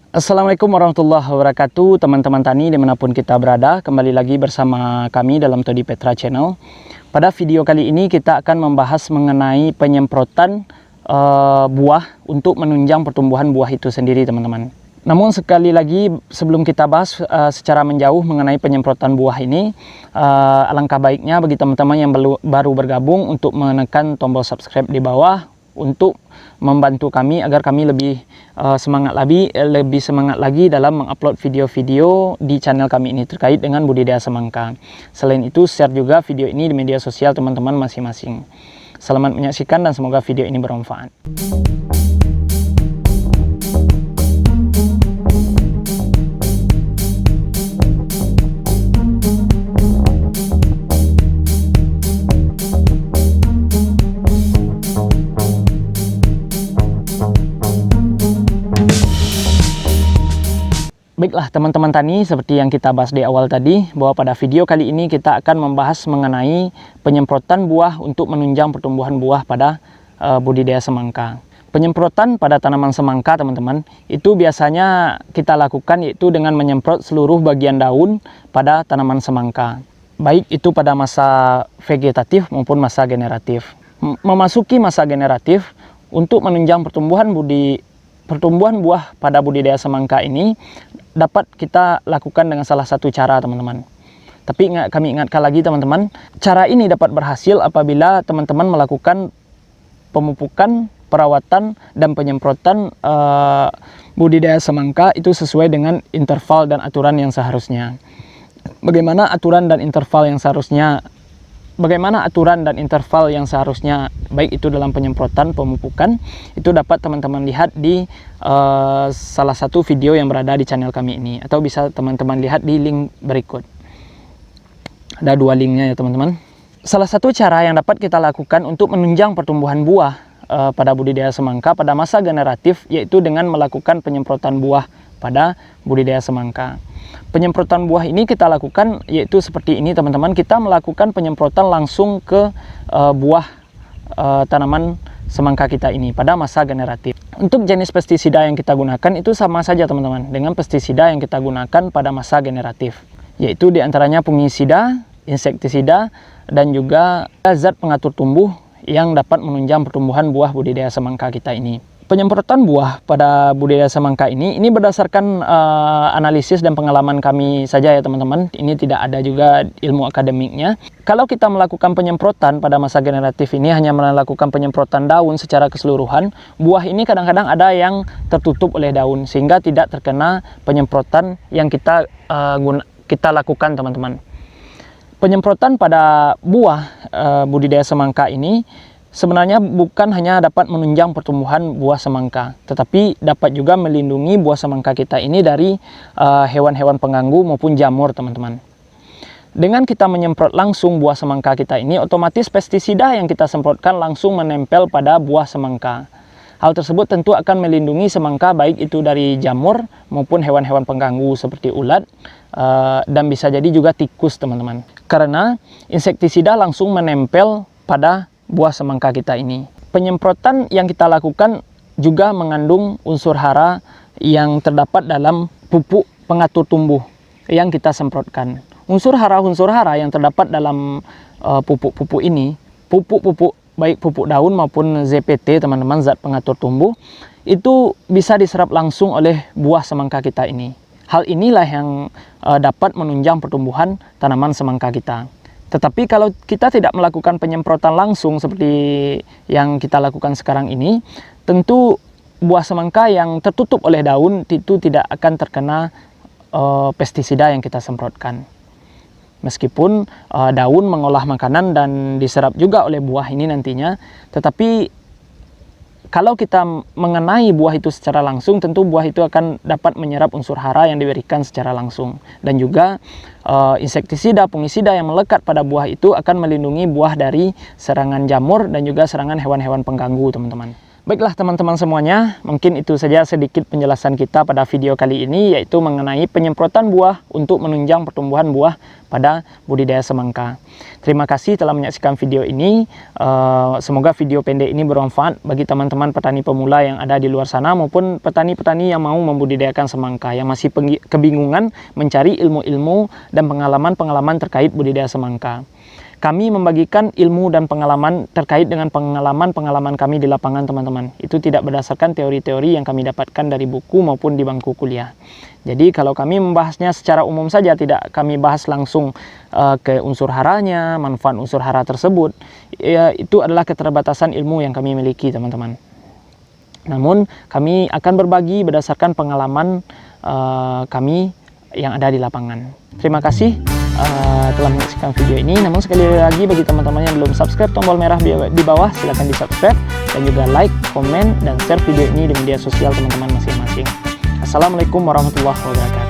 Assalamualaikum warahmatullahi wabarakatuh, teman-teman tani dimanapun kita berada. Kembali lagi bersama kami dalam Todi Petra Channel. Pada video kali ini kita akan membahas mengenai penyemprotan buah untuk menunjang pertumbuhan buah itu sendiri, teman-teman. Namun sekali lagi sebelum kita bahas secara menjauh mengenai penyemprotan buah ini, alangkah baiknya bagi teman-teman yang baru bergabung untuk menekan tombol subscribe di bawah untuk membantu kami agar kami lebih semangat lagi dalam mengupload video-video di channel kami ini terkait dengan budidaya semangka. Selain itu, share juga video ini di media sosial teman-teman masing-masing. Selamat menyaksikan dan semoga video ini bermanfaat. Baiklah teman-teman tani, seperti yang kita bahas di awal tadi, bahwa pada video kali ini kita akan membahas mengenai penyemprotan buah untuk menunjang pertumbuhan buah pada budidaya semangka. Penyemprotan pada tanaman semangka, teman-teman, itu biasanya kita lakukan yaitu dengan menyemprot seluruh bagian daun pada tanaman semangka, baik itu pada masa vegetatif maupun masa generatif. Memasuki masa generatif, untuk menunjang pertumbuhan buah pada budidaya semangka ini dapat kita lakukan dengan salah satu cara, teman-teman. Tapi kami ingatkan lagi, teman-teman, cara ini dapat berhasil apabila teman-teman melakukan pemupukan, perawatan, dan penyemprotan budidaya semangka itu sesuai dengan interval dan aturan yang seharusnya. Bagaimana aturan dan interval yang seharusnya baik itu dalam penyemprotan, pemupukan, itu dapat teman-teman lihat di salah satu video yang berada di channel kami ini, atau bisa teman-teman lihat di link berikut. Ada dua linknya ya, teman-teman. Salah satu cara yang dapat kita lakukan untuk menunjang pertumbuhan buah pada budidaya semangka pada masa generatif yaitu dengan melakukan penyemprotan buah pada budidaya semangka. Penyemprotan buah ini kita lakukan yaitu seperti ini, teman-teman. Kita melakukan penyemprotan langsung ke buah tanaman semangka kita ini pada masa generatif. Untuk jenis pestisida yang kita gunakan itu sama saja, teman-teman, dengan pestisida yang kita gunakan pada masa generatif, yaitu diantaranya fungisida, insektisida, dan juga zat pengatur tumbuh yang dapat menunjang pertumbuhan buah budidaya semangka kita ini. Penyemprotan buah pada budidaya semangka ini berdasarkan analisis dan pengalaman kami saja ya, teman-teman. Ini tidak ada juga ilmu akademiknya. Kalau kita melakukan penyemprotan pada masa generatif ini hanya melakukan penyemprotan daun secara keseluruhan, buah ini kadang-kadang ada yang tertutup oleh daun sehingga tidak terkena penyemprotan yang kita lakukan, teman-teman. Penyemprotan pada buah budidaya semangka ini sebenarnya bukan hanya dapat menunjang pertumbuhan buah semangka, tetapi dapat juga melindungi buah semangka kita ini dari hewan-hewan pengganggu maupun jamur, teman-teman. Dengan kita menyemprot langsung buah semangka kita ini, otomatis pestisida yang kita semprotkan langsung menempel pada buah semangka. Hal tersebut tentu akan melindungi semangka baik itu dari jamur maupun hewan-hewan pengganggu seperti ulat dan bisa jadi juga tikus, teman-teman. Karena insektisida langsung menempel pada buah semangka kita ini. Penyemprotan yang kita lakukan juga mengandung unsur hara yang terdapat dalam pupuk pengatur tumbuh yang kita semprotkan. Unsur hara yang terdapat dalam pupuk-pupuk ini, pupuk-pupuk baik pupuk daun maupun ZPT, teman-teman, zat pengatur tumbuh, itu bisa diserap langsung oleh buah semangka kita ini. Hal inilah yang dapat menunjang pertumbuhan tanaman semangka kita. Tetapi kalau kita tidak melakukan penyemprotan langsung seperti yang kita lakukan sekarang ini, tentu buah semangka yang tertutup oleh daun itu tidak akan terkena pestisida yang kita semprotkan. Meskipun daun mengolah makanan dan diserap juga oleh buah ini nantinya, tetapi kalau kita mengenai buah itu secara langsung, tentu buah itu akan dapat menyerap unsur hara yang diberikan secara langsung. Dan juga insektisida, fungisida yang melekat pada buah itu akan melindungi buah dari serangan jamur dan juga serangan hewan-hewan pengganggu, teman-teman. Baiklah teman-teman semuanya, mungkin itu saja sedikit penjelasan kita pada video kali ini, yaitu mengenai penyemprotan buah untuk menunjang pertumbuhan buah pada budidaya semangka. Terima kasih telah menyaksikan video ini. Semoga video pendek ini bermanfaat bagi teman-teman petani pemula yang ada di luar sana maupun petani-petani yang mau membudidayakan semangka, yang masih kebingungan mencari ilmu-ilmu dan pengalaman-pengalaman terkait budidaya semangka. Kami membagikan ilmu dan pengalaman terkait dengan pengalaman-pengalaman kami di lapangan, teman-teman. Itu tidak berdasarkan teori-teori yang kami dapatkan dari buku maupun di bangku kuliah. Jadi kalau kami membahasnya secara umum saja, tidak kami bahas langsung ke unsur haranya, manfaat unsur hara tersebut, ya, itu adalah keterbatasan ilmu yang kami miliki, teman-teman. Namun kami akan berbagi berdasarkan pengalaman kami yang ada di lapangan. Terima kasih telah menyaksikan video ini. Namun sekali lagi, bagi teman-teman yang belum subscribe, tombol merah di bawah silahkan di subscribe, dan juga like, komen, dan share video ini di media sosial teman-teman masing-masing. Assalamualaikum warahmatullahi wabarakatuh.